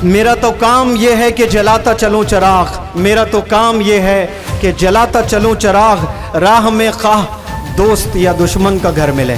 मेरा तो काम ये है कि जलाता चलूं चिराग, मेरा तो काम ये है कि जलाता चलूं चिराग, राह में खाह दोस्त या दुश्मन का घर मिले।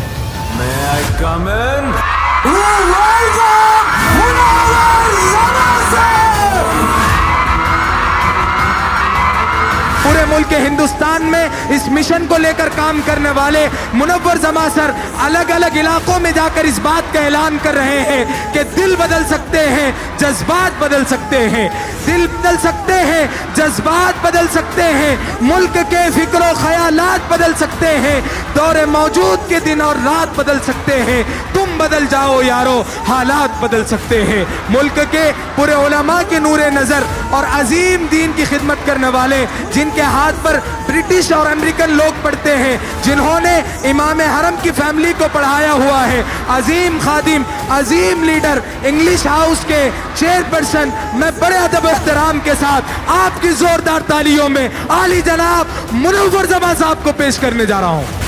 पूरे मुल्क हिंदुस्तान में इस मिशन को लेकर काम करने वाले मुनव्वर जमा सर अलग अलग इलाकों में जाकर इस बात का ऐलान कर रहे हैं कि दिल बदल सकते हैं, जज्बात बदल सकते हैं, दिल बदल सकते हैं, जज्बात बदल सकते हैं, मुल्क के फिक्र ख्यालात बदल सकते हैं, दौरे मौजूद के दिन और रात बदल सकते हैं, तुम बदल जाओ यारो, हालात बदल सकते हैं। मुल्क के पूरे उलमा के नूरे नजर और अजीम दीन की खिदमत करने वाले, जिनके हाथ पर ब्रिटिश और अमेरिकन लोग पढ़ते हैं, जिन्होंने इमाम हरम की फैमिली को पढ़ाया हुआ है, अजीम खादिम, अजीम लीडर, इंग्लिश हाउस के चेयरपर्सन, मैं बड़े अदब एहतराम के साथ आपकी जोरदार तालियों में आली जनाब मुनव्वर जमा साहब को पेश करने जा रहा हूं।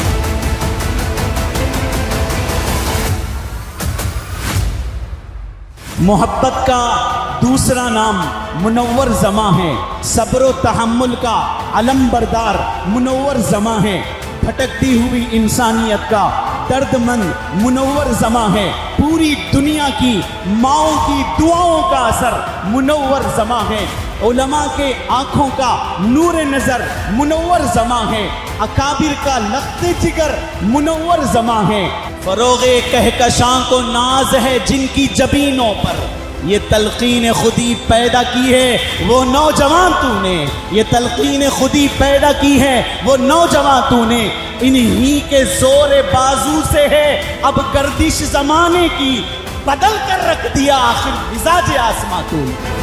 मोहब्बत का दूसरा नाम मुनव्वर जमा है, सब्र तहम्मुल का अलमबरदार मुनव्वर जमा है, भटकती हुई इंसानियत का दर्दमंद मुनव्वर जमा है, पूरी दुनिया की माओं की दुआओं का असर मुनव्वर जमा है, उलमा के आंखों का नूर नजर मुनव्वर जमा है, अकाबिर का लख्ते जिगर मुनव्वर जमा है, फरोगे कहकशां को नाज है जिनकी जबीनों पर, ये तलकीन खुदी पैदा की है वो नौजवान तूने, ये तलकीन खुदी पैदा की है वो नौजवान तूने, इन्हीं के जोर बाजू से है अब गर्दिश जमाने की, बदल कर रख दिया आखिर मिजाज आसमां तूने।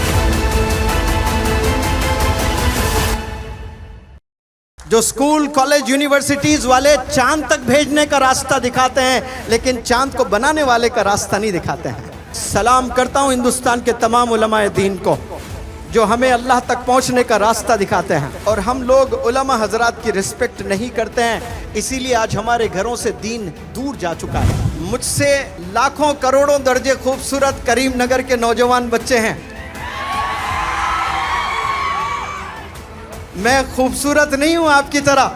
जो स्कूल कॉलेज यूनिवर्सिटीज वाले चांद तक भेजने का रास्ता दिखाते हैं, लेकिन चांद को बनाने वाले का रास्ता नहीं दिखाते हैं। सलाम करता हूं हिंदुस्तान के तमाम उलमाए दीन को जो हमें अल्लाह तक पहुंचने का रास्ता दिखाते हैं, और हम लोग उलमा हजरात की रिस्पेक्ट नहीं करते हैं, इसीलिए आज हमारे घरों से दीन दूर जा चुका है। मुझसे लाखों करोड़ों दर्जे खूबसूरत करीम नगर के नौजवान बच्चे हैं। मैं खूबसूरत नहीं हूं आपकी तरह,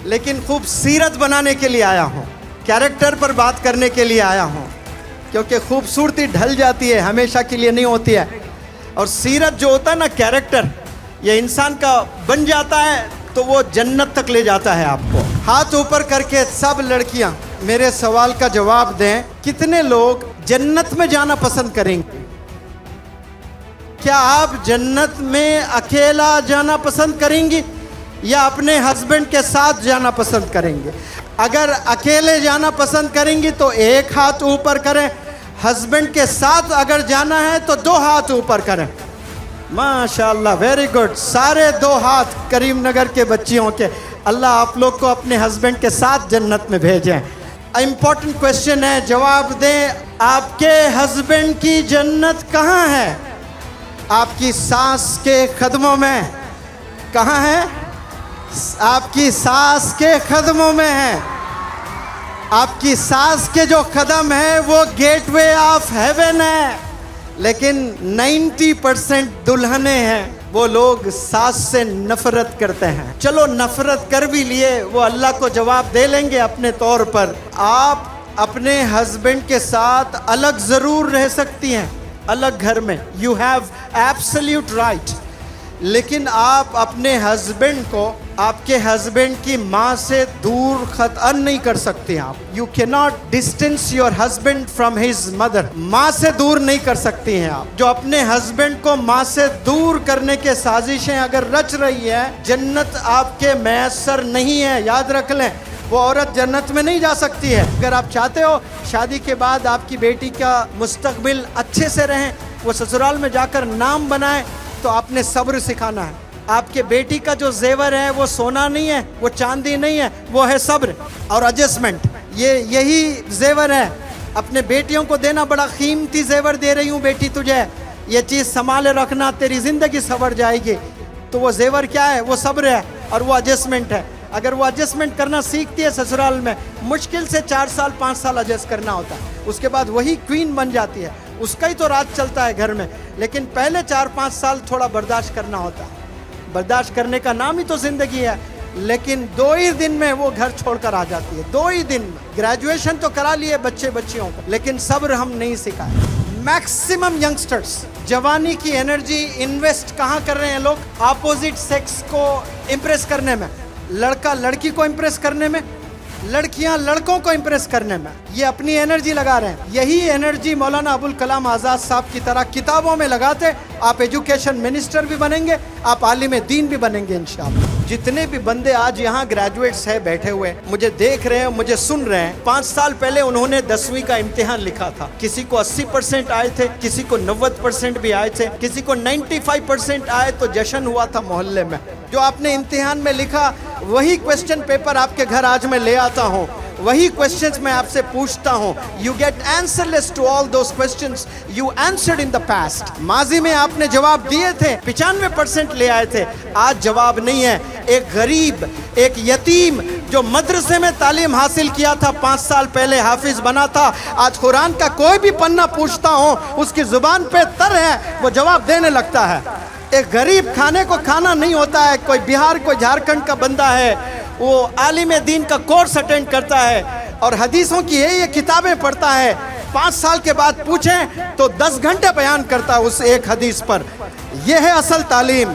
लेकिन खूबसीरत बनाने के लिए आया हूं, कैरेक्टर पर बात करने के लिए आया हूं, क्योंकि खूबसूरती ढल जाती है, हमेशा के लिए नहीं होती है, और सीरत जो होता है ना, कैरेक्टर, ये इंसान का बन जाता है तो वो जन्नत तक ले जाता है आपको। हाथ ऊपर करके सब लड़कियां मेरे सवाल का जवाब दें, कितने लोग जन्नत में जाना पसंद करेंगे? क्या आप जन्नत में अकेला जाना पसंद करेंगी या अपने हस्बैंड के साथ जाना पसंद करेंगे? अगर अकेले जाना पसंद करेंगी तो एक हाथ ऊपर करें, हस्बैंड के साथ अगर जाना है तो दो हाथ ऊपर करें। माशाअल्लाह, वेरी गुड, सारे दो हाथ करीम नगर के बच्चियों के। अल्लाह आप लोग को अपने हस्बैंड के साथ जन्नत में भेजें। इम्पोर्टेंट क्वेश्चन है, जवाब दें, आपके हस्बैंड की जन्नत कहाँ है? आपकी सास के कदमों में। कहाँ है? आपकी सास के कदमों में है। आपकी सास के जो कदम है वो गेटवे ऑफ हेवन है, लेकिन 90% दुल्हने हैं वो लोग सास से नफरत करते हैं। चलो नफरत कर भी लिए, वो अल्लाह को जवाब दे लेंगे अपने तौर पर। आप अपने हस्बैंड के साथ अलग ज़रूर रह सकती हैं, अलग घर में, यू हैव एब्सोल्यूट राइट, लेकिन आप अपने हस्बैंड को आपके हस्बैंड की माँ से दूर खतन नहीं कर सकते। आप you can not distance your husband from his mother. माँ से दूर नहीं कर सकती हैं आप। जो अपने हस्बैंड को माँ से दूर करने के साजिशें अगर रच रही है, जन्नत आपके मैसर नहीं है, याद रख लें। वो औरत जन्नत में नहीं जा सकती है। अगर आप चाहते हो शादी के बाद आपकी बेटी का मुस्तकबिल अच्छे से रहें, वो ससुराल में जाकर नाम बनाए, तो आपने सब्र सिखाना है। आपके बेटी का जो जेवर है वो सोना नहीं है, वो चांदी नहीं है, वो है सब्र और एडजस्टमेंट। यही जेवर है। अपने बेटियों को देना, बड़ा कीमती जेवर दे रही हूँ बेटी तुझे, ये चीज़ संभाले रखना, तेरी ज़िंदगी संवर जाएगी। तो वो जेवर क्या है? वो सब्र है और वो एडजस्टमेंट है। अगर वो एडजस्टमेंट करना सीखती है ससुराल में, मुश्किल से 4 साल 5 साल एडजस्ट करना होता है, उसके बाद वही क्वीन बन जाती है, उसका ही तो राज चलता है घर में। लेकिन पहले 4-5 साल थोड़ा बर्दाश्त करना होता है। बर्दाश्त करने का नाम ही तो जिंदगी है। लेकिन 2 ही दिन में वो घर छोड़कर आ जाती है, 2 ही दिन में। ग्रेजुएशन तो करा लिए बच्चे बच्चियों को, लेकिन सब्र हम नहीं सिखाए। मैक्सिमम यंगस्टर्स जवानी की एनर्जी इन्वेस्ट कहाँ कर रहे हैं लोग? अपोजिट सेक्स को इम्प्रेस करने में, लड़का लड़की को इम्प्रेस करने में, लड़कियां लड़कों को इम्प्रेस करने में ये अपनी एनर्जी लगा रहे हैं। यही एनर्जी मौलाना अबुल कलाम आज़ाद साहब की तरह किताबों में लगाते, आप एजुकेशन मिनिस्टर भी बनेंगे, आप आलिम दीन भी बनेंगे इंशाअल्लाह। जितने भी बंदे आज यहाँ ग्रेजुएट्स है बैठे हुए, मुझे देख रहे हैं, मुझे सुन रहे हैं, 5 साल पहले उन्होंने 10वीं का इम्तिहान लिखा था। किसी को 80% आए थे, किसी को 90% भी आए थे, किसी को 95% आए तो जश्न हुआ था मोहल्ले में। जो आपने इम्तिहान में लिखा वही क्वेश्चन पेपर आपके घर आज मैं ले आता हूँ, वही क्वेश्चंस मैं आपसे पूछता हूँ। You get answers to all those questions you answered in the past. माजी में आपने जवाब दिए थे, 95% ले आए थे, आज जवाब नहीं है। एक गरीब, एक यतीम जो मदरसे में तालीम हासिल किया था, 5 साल पहले हाफिज बना था, आज कुरान का कोई भी पन्ना पूछता हूँ उसकी जुबान पे तर है, वो जवाब देने लगता है। एक गरीब खाने को खाना नहीं होता है, कोई बिहार कोई झारखंड का बंदा है, वो आलिम दीन का कोर्स अटेंड करता है और हदीसों की ये किताबें पढ़ता है, 5 साल के बाद पूछें तो 10 घंटे बयान करता है उस एक हदीस पर। यह है असल तालीम।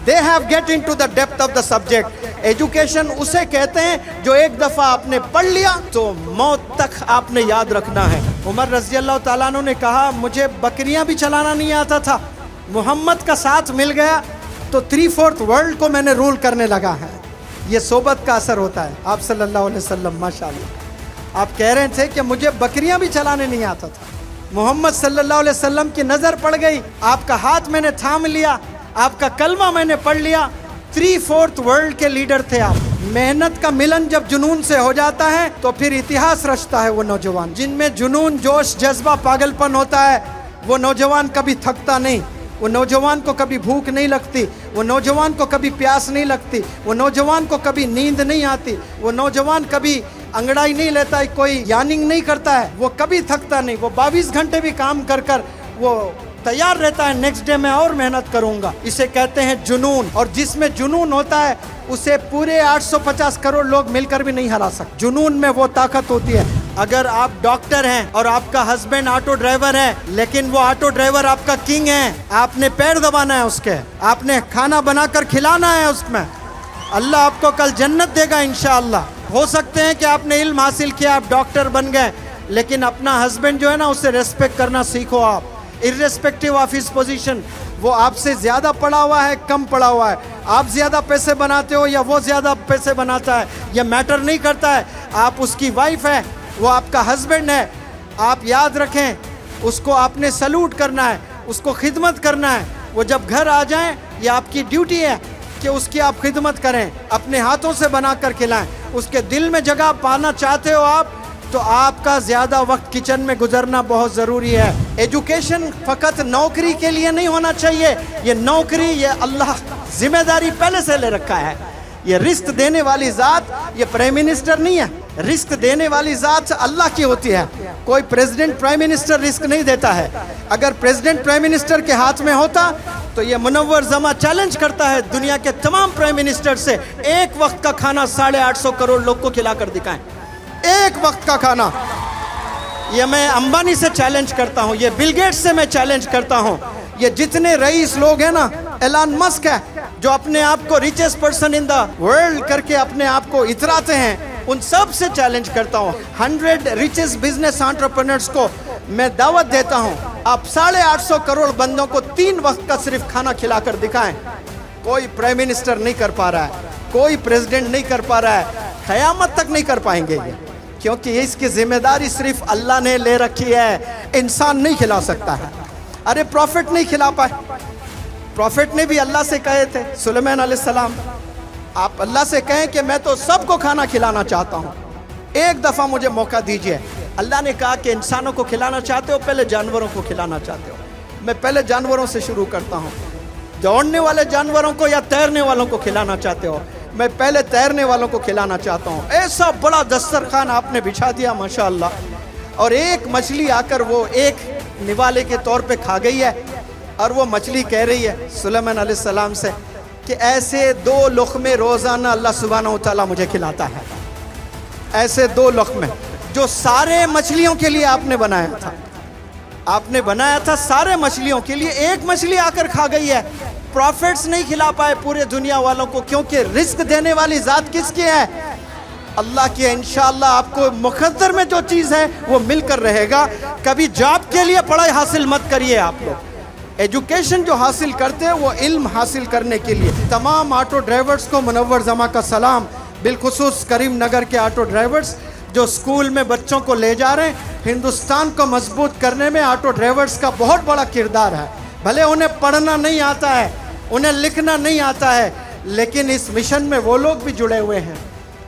They have get in to the depth of the subject. Education उसे कहते हैं जो एक दफ़ा आपने पढ़ लिया तो मौत तक आपने याद रखना है। उमर रज़ी अल्लाह ताला अन्हु ने कहा, मुझे बकरियां भी चलाना नहीं आता था, मोहम्मद का साथ मिल गया तो 3/4 वर्ल्ड को मैंने रूल करने लगा है। ये सोबत का असर होता है। आप सल्लल्लाहु अलैहि वसल्लम माशाअल्लाह, आप कह रहे थे कि मुझे बकरियां भी चलाने नहीं आता था, मोहम्मद सल्लल्लाहु अलैहि वसल्लम की नज़र पड़ गई, आपका हाथ मैंने थाम लिया, आपका कलमा मैंने पढ़ लिया, 3/4 वर्ल्ड के लीडर थे आप। मेहनत का मिलन जब जुनून से हो जाता है तो फिर इतिहास रचता है वो नौजवान। जिनमें जुनून, जोश, जज्बा, पागलपन होता है, वो नौजवान कभी थकता नहीं, वो नौजवान को कभी भूख नहीं लगती, वो नौजवान को कभी प्यास नहीं लगती, वो नौजवान को कभी नींद नहीं आती, वो नौजवान कभी अंगड़ाई नहीं लेता है, कोई यानिंग नहीं करता है, वो कभी थकता नहीं, वो 22 घंटे भी काम कर कर वो तैयार रहता है, नेक्स्ट डे मैं और मेहनत करूंगा। इसे कहते हैं जुनून। और जिसमें जुनून होता है उसे पूरे 850 करोड़ लोग मिलकर भी नहीं हरा सकते। जुनून में वो ताकत होती है। अगर आप डॉक्टर हैं और आपका हस्बैंड ऑटो ड्राइवर है, लेकिन वो ऑटो ड्राइवर आपका किंग है, आपने पैर दबाना है उसके, आपने खाना बनाकर खिलाना है उसमें, अल्लाह आपको कल जन्नत देगा इंशाअल्लाह। हो सकते हैं कि आपने इल्म हासिल किया, आप डॉक्टर बन गए, लेकिन अपना हस्बैंड जो है ना, उसे रेस्पेक्ट करना सीखो आप, इर्रेस्पेक्टिव ऑफ हिज पोजीशन। वो आपसे ज़्यादा पढ़ा हुआ है, कम पढ़ा हुआ है, आप ज़्यादा पैसे बनाते हो या वो ज़्यादा पैसे बनाता है, यह मैटर नहीं करता है। आप उसकी वाइफ है, वो आपका हस्बैंड है, आप याद रखें उसको आपने सल्यूट करना है, उसको खिदमत करना है। वो जब घर आ जाएं, ये आपकी ड्यूटी है कि उसकी आप खिदमत करें, अपने हाथों से बना कर खिलाएं। उसके दिल में जगह पाना चाहते हो आप, तो आपका ज़्यादा वक्त किचन में गुजरना बहुत ज़रूरी है। एजुकेशन फ़कत नौकरी के लिए नहीं होना चाहिए। ये नौकरी, ये अल्लाह जिम्मेदारी पहले से ले रखा है। ये रिस्क देने वाली ज़ात, ये प्राइम मिनिस्टर नहीं है, रिस्क देने वाली ज़ात अल्लाह की होती है। कोई प्रेसिडेंट प्राइम मिनिस्टर रिस्क नहीं देता है। अगर प्रेसिडेंट प्राइम मिनिस्टर के हाथ में होता तो ये मुनव्वर जमा चैलेंज करता है दुनिया के तमाम प्राइम मिनिस्टर से, एक वक्त का खाना 850 करोड़ लोग को खिलाकर दिखाएं, एक वक्त का खाना। ये मैं अंबानी से चैलेंज करता हूँ, ये बिल गेट्स से मैं चैलेंज करता हूँ, ये जितने रईस लोग हैं ना, एलन मस्क है जो अपने आप को richest person in the world करके अपने आप को इतराते हैं, उन सब से चैलेंज करता हूँ। 100 रिचेस्ट बिजनेस एंटरप्रेन्योर्स को मैं दावत देता हूँ, आप 850 करोड़ बंदों को 3 वक्त का सिर्फ खाना खिलाकर दिखाएं। कोई प्राइम मिनिस्टर नहीं कर पा रहा है, कोई प्रेसिडेंट नहीं कर पा रहा है, क़यामत तक नहीं कर पाएंगे ये, क्योंकि इसकी जिम्मेदारी सिर्फ अल्लाह ने ले रखी है, इंसान नहीं खिला सकता है। अरे प्रॉफिट नहीं खिला पाए, प्रॉफिट ने भी अल्लाह से कहे थे, सुलेमान अलैहिस्सलाम, आप अल्लाह से कहें कि मैं तो सबको खाना खिलाना चाहता हूँ, एक दफ़ा मुझे मौका दीजिए। अल्लाह ने कहा कि इंसानों को खिलाना चाहते हो, पहले जानवरों को खिलाना चाहते हो। मैं पहले जानवरों से शुरू करता हूँ। दौड़ने वाले जानवरों को या तैरने वालों को खिलाना चाहते हो? मैं पहले तैरने वालों को खिलाना चाहता हूँ। ऐसा बड़ा दस्तरखान आपने बिछा दिया माशाअल्लाह, और एक मछली आकर वो एक निवाले के तौर पे खा गई है। और वो मछली कह रही है सुलेमान अलैहिस्सलाम से कि ऐसे 2 लुक़मे रोज़ाना अल्लाह सुब्हानहू तआला मुझे खिलाता है, ऐसे 2 लुक़मे जो सारे मछलियों के लिए आपने बनाया था। आपने बनाया था सारे मछलियों के लिए, एक मछली आकर खा गई है। प्रॉफिट्स नहीं खिला पाए पूरे दुनिया वालों को, क्योंकि रिस्क देने वाली ज़ात किसकी है? अल्लाह की है। इंशाअल्लाह आपको मुक़द्दर में जो चीज़ है वो मिलकर रहेगा। कभी जॉब के लिए पढ़ाई हासिल मत करिए आप लोग। एजुकेशन जो हासिल करते हैं वो इल्म हासिल करने के लिए। तमाम ऑटो ड्राइवर्स को मुनव्वर जमा का सलाम, बिलखुसूस करीम नगर के ऑटो ड्राइवर्स जो स्कूल में बच्चों को ले जा रहे हैं। हिंदुस्तान को मजबूत करने में ऑटो ड्राइवर्स का बहुत बड़ा किरदार है। भले उन्हें पढ़ना नहीं आता है, उन्हें लिखना नहीं आता है, लेकिन इस मिशन में वो लोग भी जुड़े हुए हैं।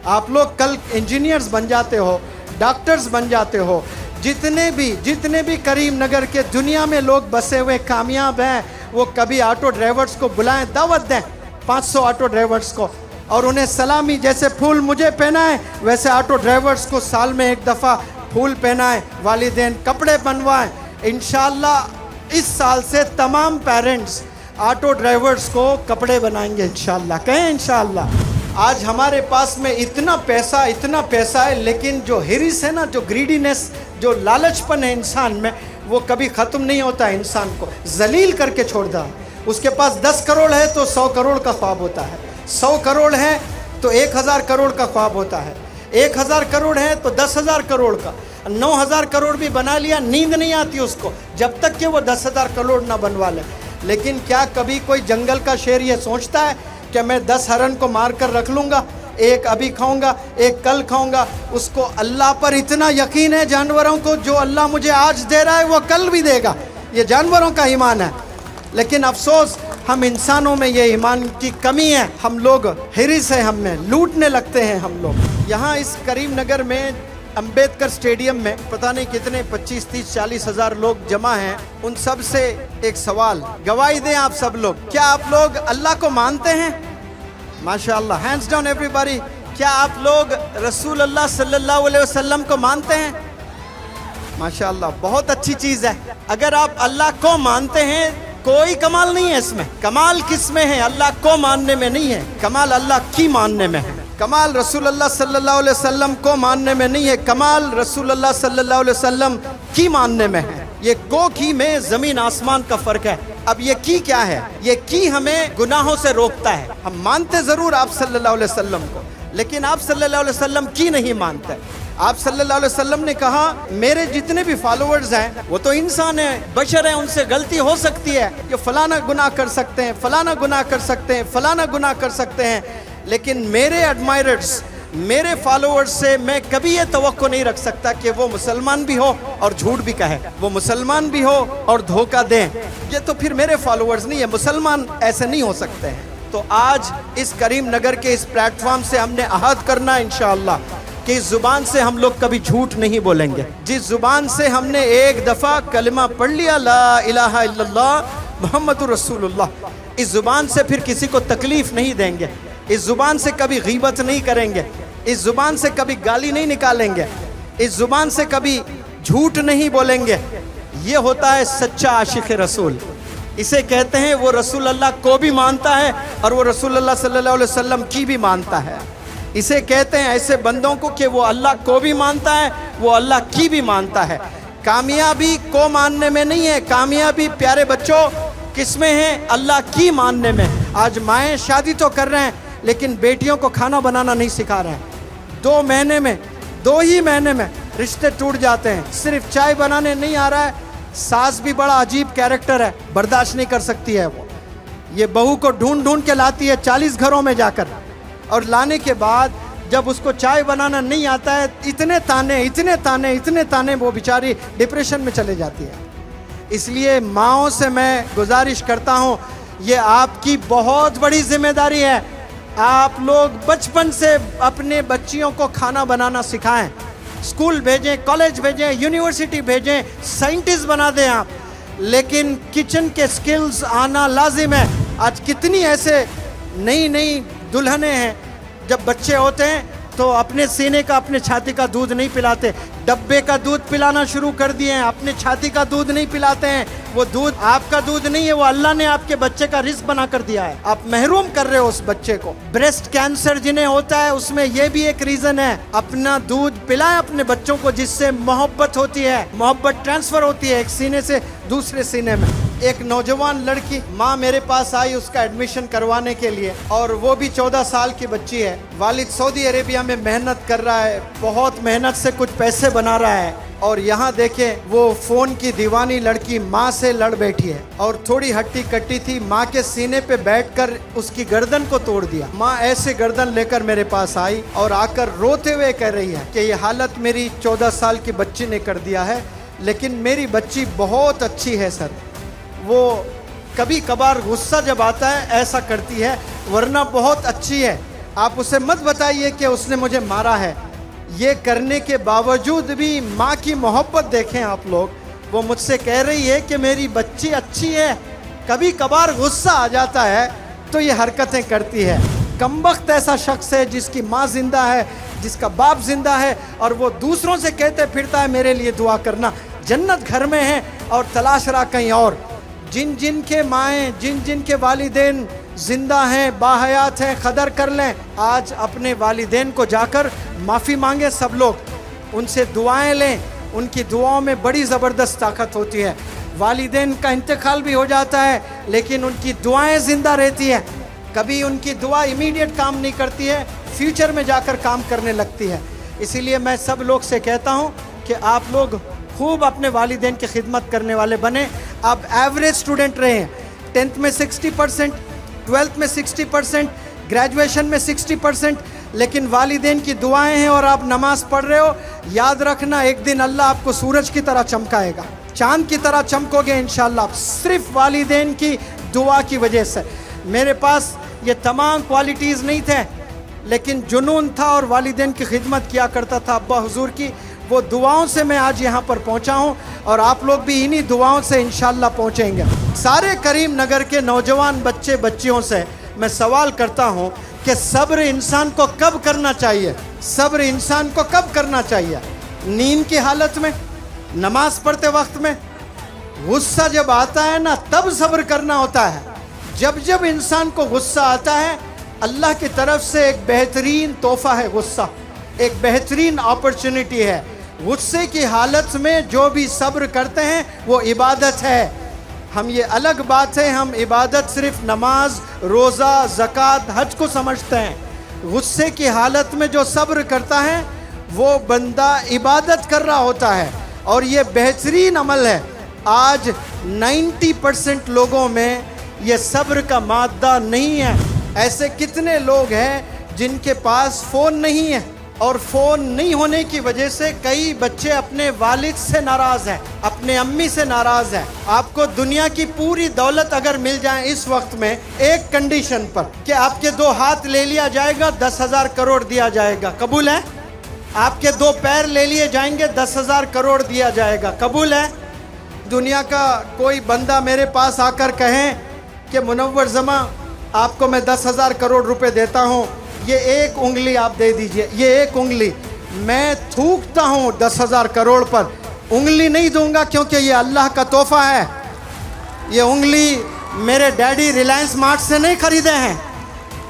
आप लोग कल इंजीनियर्स बन जाते हो, डॉक्टर्स बन जाते हो। जितने भी करीम नगर के दुनिया में लोग बसे हुए कामयाब हैं, वो कभी ऑटो ड्राइवर्स को बुलाएं, दावत दें 500 ऑटो ड्राइवर्स को, और उन्हें सलामी, जैसे फूल मुझे पहनाएं वैसे ऑटो ड्राइवर्स को साल में एक दफ़ा फूल पहनाएं, वालिदैन कपड़े बनवाएं। इंशाअल्लाह इस साल से तमाम पेरेंट्स ऑटो ड्राइवर्स को कपड़े बनाएंगे इंशाअल्लाह। कहें इंशाअल्लाह। आज हमारे पास में इतना पैसा है, लेकिन जो हिरिस है ना, जो ग्रीडीनेस, जो लालचपन है इंसान में, वो कभी ख़त्म नहीं होता है। इंसान को जलील करके छोड़ दा। उसके पास 10 करोड़ है तो 100 करोड़ का ख्वाब होता है, 100 करोड़ है तो 1000 करोड़ का ख्वाब होता है, 1000 करोड़ है तो 10,000 करोड़ का, 9000 करोड़ भी बना लिया, नींद नहीं आती उसको जब तक कि वो 10,000 करोड़ ना बनवा ले। लेकिन क्या कभी कोई जंगल का शेर ये सोचता है कि मैं 10 हरन को मार कर रख लूँगा, एक अभी खाऊंगा, एक कल खाऊंगा? उसको अल्लाह पर इतना यकीन है, जानवरों को जो अल्लाह मुझे आज दे रहा है वो कल भी देगा। ये जानवरों का ईमान है। लेकिन अफसोस हम इंसानों में ये ईमान की कमी है। हम लोग हिरिस है, हम में लूटने लगते हैं हम लोग। यहाँ इस करीम नगर में अंबेडकर स्टेडियम में पता नहीं कितने 25, 30, 40 हज़ार लोग जमा हैं। उन सब से एक सवाल, गवाही दें आप सब लोग, क्या आप लोग अल्लाह को मानते हैं? माशाअल्लाह, हैंड्स डाउन एवरीबॉडी। क्या आप लोग रसूल अल्लाह सल्लल्लाहु अलैहि वसल्लम को मानते हैं? माशाअल्लाह, बहुत अच्छी चीज़ है। अगर आप अल्लाह को मानते हैं, कोई कमाल नहीं है इसमें। कमाल किस में है? अल्लाह को मानने में नहीं है, कमाल अल्लाह की मानने में है। कमाल रसूल अल्लाह सल्लल्लाहु अलैहि वसल्लम को मानने में नहीं है, कमाल रसूल अल्लाह सल्लल्लाहु अलैहि वसल्लम की मानने में है। ये को की में ज़मीन आसमान का फ़र्क है। अब ये की क्या है? ये की हमें गुनाहों से रोकता है। हम मानते ज़रूर आप सल्लल्लाहु अलैहि वसल्लम को, लेकिन आप सल्लल्लाहु अलैहि वसल्लम की नहीं मानते। आप सल्लल्लाहु अलैहि वसल्लम ने कहा मेरे जितने भी फॉलोअर्स हैं वो तो इंसान हैं, बशर हैं, उनसे गलती हो सकती है, ये फलाना गुनाह कर सकते हैं, फलाना गुनाह कर सकते हैं, फलाना गुनाह कर सकते हैं, लेकिन मेरे एडमायरर्स, मेरे फॉलोअर्स से मैं कभी ये तवक्को नहीं रख सकता कि वो मुसलमान भी हो और झूठ भी कहे, वो मुसलमान भी हो और धोखा दें। ये तो फिर मेरे फॉलोअर्स नहीं है, मुसलमान ऐसे नहीं हो सकते हैं। तो आज इस करीम नगर के इस प्लेटफॉर्म से हमने अहद करना इंशाअल्लाह कि इस ज़ुबान से हम लोग कभी झूठ नहीं बोलेंगे। जिस ज़ुबान से हमने एक दफ़ा कलिमा पढ़ लिया ला इलाहा इल्लल्लाह मुहम्मदुर रसूलुल्लाह, इस ज़ुबान से फिर किसी को तकलीफ़ नहीं देंगे, इस ज़ुबान से कभी गीबत नहीं करेंगे, इस ज़ुबान से कभी गाली नहीं निकालेंगे, इस ज़ुबान से कभी झूठ नहीं बोलेंगे। ये होता है सच्चा आशिक़ रसूल। इसे कहते हैं वो रसूल अल्लाह को भी मानता है और वो रसूल अल्लाह सल्लल्लाहु अलैहि वसल्लम की भी मानता है। इसे कहते हैं ऐसे बंदों को कि वो अल्लाह को भी मानता है, वो अल्लाह की भी मानता है। कामयाबी को मानने में नहीं है, कामयाबी प्यारे बच्चों किस में है? अल्लाह की मानने में। आज माएँ शादी तो कर रहे हैं लेकिन बेटियों को खाना बनाना नहीं सिखा रहे हैं। 2 महीने में, 2 ही महीने में रिश्ते टूट जाते हैं। सिर्फ चाय बनाने नहीं आ रहा है, सास भी बड़ा अजीब कैरेक्टर है, बर्दाश्त नहीं कर सकती है वो। ये बहू को ढूंढ ढूंढ के लाती है 40 घरों में जाकर, और लाने के बाद जब उसको चाय बनाना नहीं आता है, इतने ताने वो बेचारी डिप्रेशन में चले जाती है। इसलिए माँओं से मैं गुजारिश करता हूँ, ये आपकी बहुत बड़ी जिम्मेदारी है। आप लोग बचपन से अपने बच्चियों को खाना बनाना सिखाएं, स्कूल भेजें, कॉलेज भेजें, यूनिवर्सिटी भेजें, साइंटिस्ट बना दें आप, लेकिन किचन के स्किल्स आना लाजिम है। आज कितनी ऐसे नई दुल्हनें हैं, जब बच्चे होते हैं तो अपने सीने का, अपने छाती का दूध नहीं पिलाते, डब्बे का दूध पिलाना शुरू कर दिए हैं, अपने छाती का दूध नहीं पिलाते हैं। वो दूध आपका दूध नहीं है, वो अल्लाह ने आपके बच्चे का रिस्क बना कर दिया है। आप महरूम कर रहे हो उस बच्चे को। ब्रेस्ट कैंसर जिन्हें होता है उसमें ये भी एक रीजन है। अपना दूध पिलाएं अपने बच्चों को, जिससे मोहब्बत होती है, मोहब्बत ट्रांसफर होती है एक सीने से दूसरे सीने में। एक नौजवान लड़की माँ मेरे पास आई उसका एडमिशन करवाने के लिए, और वो भी 14 साल की बच्ची है। वालिद सऊदी अरेबिया में मेहनत कर रहा है, बहुत मेहनत से कुछ पैसे बना रहा है, और यहाँ देखें वो फोन की दीवानी लड़की माँ से लड़ बैठी है, और थोड़ी हट्टी कट्टी थी, माँ के सीने पे बैठकर उसकी गर्दन को तोड़ दिया। माँ ऐसे गर्दन लेकर मेरे पास आई और आकर रोते हुए कह रही है कि ये हालत मेरी 14 साल की बच्ची ने कर दिया है, लेकिन मेरी बच्ची बहुत अच्छी है सर। वो कभी कभार गुस्सा जब आता है ऐसा करती है, वरना बहुत अच्छी है। आप उसे मत बताइए कि उसने मुझे मारा है। ये करने के बावजूद भी माँ की मोहब्बत देखें आप लोग। वो मुझसे कह रही है कि मेरी बच्ची अच्छी है, कभी कभार गुस्सा आ जाता है तो ये हरकतें करती है। कमबख्त ऐसा शख्स है जिसकी माँ जिंदा है, जिसका बाप जिंदा है, और वो दूसरों से कहते फिरता है मेरे लिए दुआ करना, जन्नत घर में है और तलाश रहा कहीं और। जिन जिन के माएँ, जिन जिन के वालिदैन जिंदा हैं, बाहयात हैं, कदर कर लें। आज अपने वालिदैन को जाकर माफ़ी मांगे सब लोग, उनसे दुआएं लें। उनकी दुआओं में बड़ी ज़बरदस्त ताकत होती है। वालिदैन का इंतकाल भी हो जाता है, लेकिन उनकी दुआएं ज़िंदा रहती है। कभी उनकी दुआ इमीडिएट काम नहीं करती है, फ्यूचर में जाकर काम करने लगती है। इसीलिए मैं सब लोग से कहता हूँ कि आप लोग खूब अपने वालिदैन की खिदमत करने वाले बने। आप एवरेज स्टूडेंट रहे हैं, 10th में 60%, 12th में 60%, ग्रेजुएशन में 60%, लेकिन वालिदैन की दुआएं हैं और आप नमाज पढ़ रहे हो। याद रखना एक दिन अल्लाह आपको सूरज की तरह चमकाएगा, चांद की तरह चमकोगे इंशाल्लाह, सिर्फ वालिदैन की दुआ की वजह से। मेरे पास ये तमाम क्वालिटीज़ नहीं थे, लेकिन जुनून था और वालिदैन की खिदमत किया करता था अब्बा हुजूर की। वो दुआओं से मैं आज यहाँ पर पहुँचा हूँ, और आप लोग भी इन्हीं दुआओं से इंशाल्लाह पहुँचेंगे। सारे करीम नगर के नौजवान बच्चे बच्चियों से मैं सवाल करता हूँ कि सब्र इंसान को कब करना चाहिए? सब्र इंसान को कब करना चाहिए? नींद की हालत में, नमाज पढ़ते वक्त में? गुस्सा जब आता है ना, तब सब्र करना होता है। जब जब इंसान को गुस्सा आता है, अल्लाह की तरफ से एक बेहतरीन तोहफा है गुस्सा, एक बेहतरीन अपॉर्चुनिटी है। गुस्से की हालत में जो भी सब्र करते हैं वो इबादत है। हम ये अलग बात है, हम इबादत सिर्फ नमाज, रोज़ा, ज़कात, हज को समझते हैं। गुस्से की हालत में जो सब्र करता है वो बंदा इबादत कर रहा होता है, और ये बेहतरीन अमल है। आज 90% लोगों में ये सब्र का मादा नहीं है। ऐसे कितने लोग हैं जिनके पास फ़ोन नहीं है, और फ़ोन नहीं होने की वजह से कई बच्चे अपने वालिद से नाराज़ हैं, अपने अम्मी से नाराज़ हैं। आपको दुनिया की पूरी दौलत अगर मिल जाए इस वक्त में, एक कंडीशन पर कि आपके 2 हाथ ले लिया जाएगा, 10,000 करोड़ दिया जाएगा, कबूल है? आपके 2 पैर ले लिए जाएंगे, 10,000 करोड़ दिया जाएगा, कबूल है? दुनिया का कोई बंदा मेरे पास आकर कहें कि मुनव्वर जमा आपको मैं 10,000 करोड़ रुपए देता हूँ, ये एक उंगली आप दे दीजिए, ये एक उंगली। मैं थूकता हूँ 10,000 करोड़ पर, उंगली नहीं दूंगा, क्योंकि ये अल्लाह का तोहफा है। ये उंगली मेरे डैडी रिलायंस मार्ट से नहीं खरीदे हैं,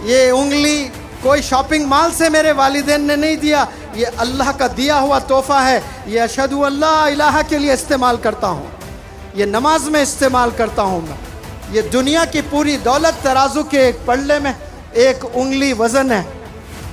ये उंगली कोई शॉपिंग मॉल से मेरे वालिदैन ने नहीं दिया, ये अल्लाह का दिया हुआ तोहफा है। ये अशहदु अल्ला इलाहा के लिए इस्तेमाल करता हूँ, ये नमाज में इस्तेमाल करता हूँ मैं। ये दुनिया की पूरी दौलत तराजू के एक पल्ले में एक उंगली वज़न है।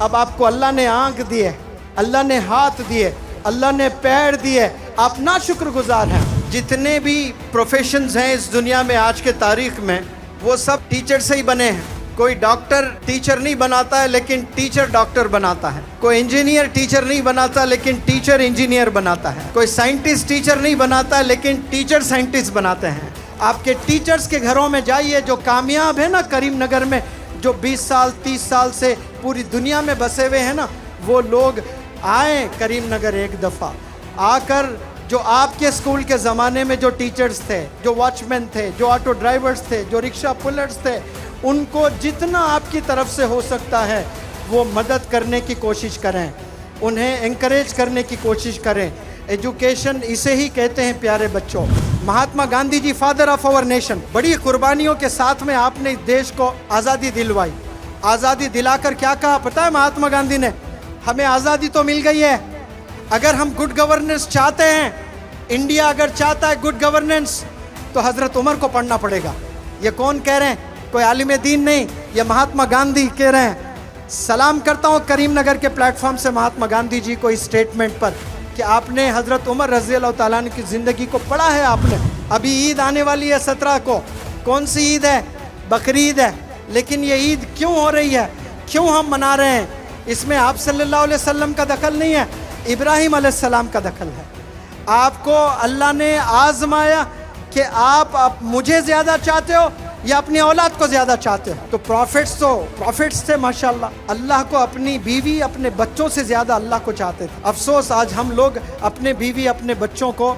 अब आपको अल्लाह ने आँख दिए, अल्लाह ने हाथ दिए, अल्लाह ने पैर दिए, आप ना शुक्रगुजार हैं। जितने भी प्रोफेशंस हैं इस दुनिया में आज के तारीख में, वो सब टीचर से ही बने हैं। कोई डॉक्टर टीचर नहीं बनाता है, लेकिन टीचर डॉक्टर बनाता है। कोई इंजीनियर टीचर नहीं बनाता, लेकिन टीचर इंजीनियर बनाता है। कोई साइंटिस्ट टीचर नहीं बनाता है, लेकिन टीचर साइंटिस्ट बनाते हैं। आपके टीचर्स के घरों में जाइए जो कामयाब है ना करीम नगर में, जो 20 साल 30 साल से पूरी दुनिया में बसे हुए हैं ना, वो लोग आए करीम नगर एक दफ़ा आकर। जो आपके स्कूल के ज़माने में जो टीचर्स थे, जो वॉचमैन थे, जो ऑटो ड्राइवर्स थे, जो रिक्शा पुलर्स थे, उनको जितना आपकी तरफ से हो सकता है वो मदद करने की कोशिश करें, उन्हें एनकरेज करने की कोशिश करें। एजुकेशन इसे ही कहते हैं प्यारे बच्चों। Mahatma Gandhi ji father of our nation, बड़ी कुर्बानियों के साथ में आपने इस देश को आज़ादी दिलवाई। आज़ादी दिलाकर क्या कहा पता है महात्मा गांधी ने? हमें आज़ादी तो मिल गई है, अगर हम गुड गवर्नेंस चाहते हैं, इंडिया अगर चाहता है गुड गवर्नेंस, तो हज़रत उमर को पढ़ना पड़ेगा। ये कौन कह रहे हैं? कोई आलिम दीन नहीं, ये महात्मा गांधी कह रहे हैं। सलाम करता हूँ करीमनगर के प्लेटफॉर्म से महात्मा गांधी जी को इस स्टेटमेंट पर कि आपने हज़रत उमर रज़ी अल्लाह ताला अन्हु की ज़िंदगी को पढ़ा है आपने। अभी ईद आने वाली है 17 को, कौन सी ईद है? बकरी ईद है। लेकिन ये ईद क्यों हो रही है, क्यों हम मना रहे हैं? इसमें आप सल्लल्लाहु अलैहि वसल्लम का दखल नहीं है, इब्राहिम अलैहिस्सलाम का दखल है। आपको अल्लाह ने आजमाया कि आप मुझे ज़्यादा चाहते हो या अपनी औलाद को ज़्यादा चाहते हो। तो प्रॉफिट्स थे माशाल्लाह, अल्लाह को अपनी बीवी अपने बच्चों से ज़्यादा अल्लाह को चाहते थे। अफसोस आज हम लोग अपने बीवी अपने बच्चों को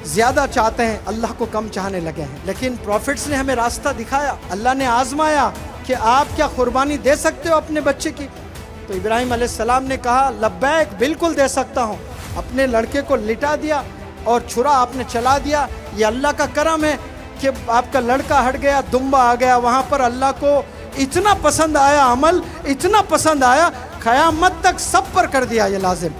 ज़्यादा चाहते हैं, अल्लाह को कम चाहने लगे हैं। लेकिन प्रॉफिट्स ने हमें रास्ता दिखाया, अल्लाह ने आजमाया कि आप क्या कुर्बानी दे सकते हो अपने बच्चे की। तो इब्राहिम अलैहिस्सलाम ने कहा लब्बैक, बिल्कुल दे सकता हूँ। अपने लड़के को लिटा दिया और छुरा आपने चला दिया। ये अल्लाह का करम है कि आपका लड़का हट गया, दुम्बा आ गया। वहाँ पर अल्लाह को इतना पसंद आया अमल, इतना पसंद आया, क़यामत तक सब पर कर दिया ये लाजिम।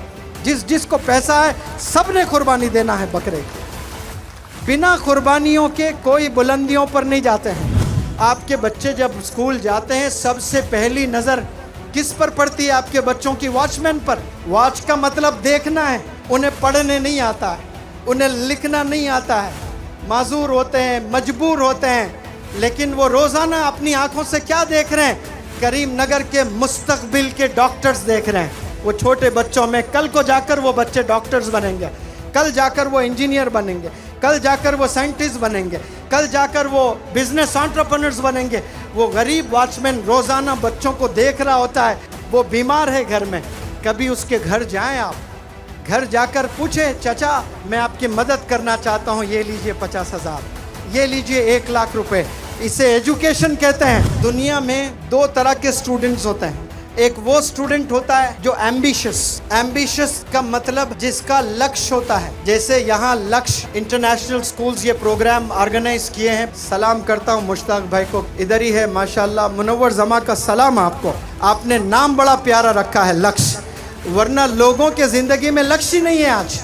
जिसको पैसा है सब ने कुर्बानी देना है बकरे की। बिना कुर्बानियों के कोई बुलंदियों पर नहीं जाते हैं। आपके बच्चे जब स्कूल जाते हैं सबसे पहली नज़र किस पर पड़ती है? आपके बच्चों की वॉचमैन पर। वॉच का मतलब देखना है, उन्हें पढ़ने नहीं आता है, उन्हें लिखना नहीं आता है, माजूर होते हैं, मजबूर होते हैं। लेकिन वो रोज़ाना अपनी आंखों से क्या देख रहे हैं? करीमनगर के मुस्तकबिल के डॉक्टर्स देख रहे हैं। वो छोटे बच्चों में कल को जाकर वो बच्चे डॉक्टर्स बनेंगे, कल जाकर वो इंजीनियर बनेंगे, कल जाकर वो साइंटिस्ट बनेंगे, कल जाकर वो बिजनेस एंटरप्रेन्योर्स बनेंगे। वो गरीब वॉचमैन रोज़ाना बच्चों को देख रहा होता है। वो बीमार है घर में, कभी उसके घर जाएं आप, घर जाकर पूछे चाचा मैं आपकी मदद करना चाहता हूँ, ये लीजिए 50,000, ये लीजिए 1 लाख रुपए। इसे एजुकेशन कहते हैं। दुनिया में 2 तरह के स्टूडेंट्स होते हैं। एक वो स्टूडेंट होता है जो एम्बिशियस का मतलब जिसका लक्ष्य होता है। जैसे यहाँ लक्ष्य इंटरनेशनल स्कूल्स ये प्रोग्राम ऑर्गेनाइज किए हैं। सलाम करता हूँ मुश्ताक भाई को, इधर ही है माशाल्लाह। मुनव्वर जमा का सलाम आपको, आपने नाम बड़ा प्यारा रखा है लक्ष्य, वरना लोगों के ज़िंदगी में लक्ष्य ही नहीं है। आज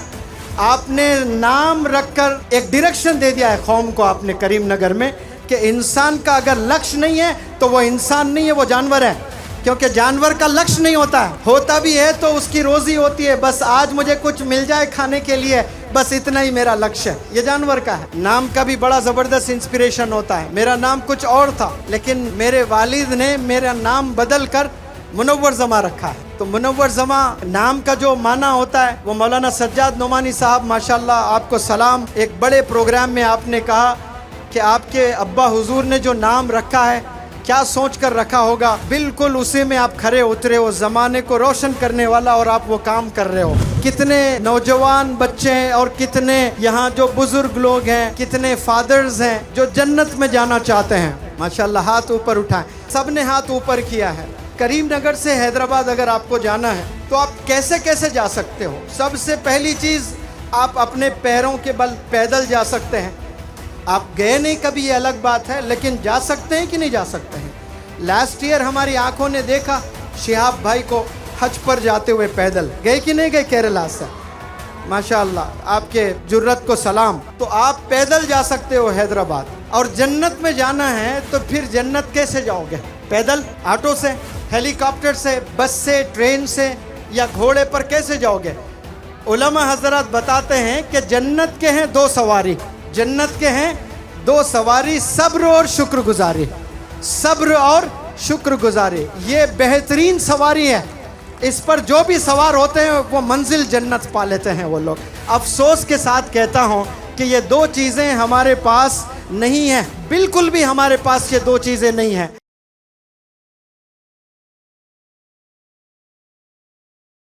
आपने नाम रखकर एक डायरेक्शन दे दिया है कौम को आपने करीमनगर में कि इंसान का अगर लक्ष्य नहीं है तो वो इंसान नहीं है, वो जानवर है। क्योंकि जानवर का लक्ष्य नहीं होता है, होता भी है तो उसकी रोज़ी होती है, बस आज मुझे कुछ मिल जाए खाने के लिए, बस इतना ही मेरा लक्ष्य है। ये जानवर का है। नाम का भी बड़ा ज़बरदस्त इंस्पिरेशन होता है। मेरा नाम कुछ और था, लेकिन मेरे वालिद ने मेरा नाम बदल कर मुनव्वर जमा रखा है। तो मुनव्वर जमा नाम का जो माना होता है वो मौलाना सज्जाद नोमानी साहब माशाल्लाह आपको सलाम। एक बड़े प्रोग्राम में आपने कहा कि आपके अब्बा हुजूर ने जो नाम रखा है क्या सोच कर रखा होगा, बिल्कुल उसी में आप खरे उतरे हो, ज़माने को रोशन करने वाला, और आप वो काम कर रहे हो। कितने नौजवान बच्चे हैं और कितने यहाँ जो बुजुर्ग लोग हैं, कितने फादर्स हैं जो जन्नत में जाना चाहते हैं। माशाल्लाह हाथ ऊपर उठाएं, सब ने हाथ ऊपर किया है। करीमनगर से हैदराबाद अगर आपको जाना है तो आप कैसे कैसे जा सकते हो? सबसे पहली चीज़ आप अपने पैरों के बल पैदल जा सकते हैं। आप गए नहीं कभी ये अलग बात है, लेकिन जा सकते हैं कि नहीं जा सकते हैं। लास्ट ईयर हमारी आंखों ने देखा शिहाब भाई को हज पर जाते हुए पैदल, गए कि नहीं गए केरला से? माशाअल्लाह आपके जुर्रत को सलाम। तो आप पैदल जा सकते हो हैदराबाद, और जन्नत में जाना है तो फिर जन्नत कैसे जाओगे? पैदल, ऑटो से, हेलीकॉप्टर से, बस से, ट्रेन से, या घोड़े पर कैसे जाओगे? उलमा हजरत बताते हैं कि जन्नत के हैं 2 सवारी, जन्नत के हैं 2 सवारी, सब्र और शुक्रगुजारी। सब्र और शुक्रगुजारी ये बेहतरीन सवारी है। इस पर जो भी सवार होते हैं वो मंजिल जन्नत पा लेते हैं वो लोग। अफसोस के साथ कहता हूँ कि ये 2 चीज़ें हमारे पास नहीं है, बिल्कुल भी हमारे पास ये 2 चीज़ें नहीं हैं।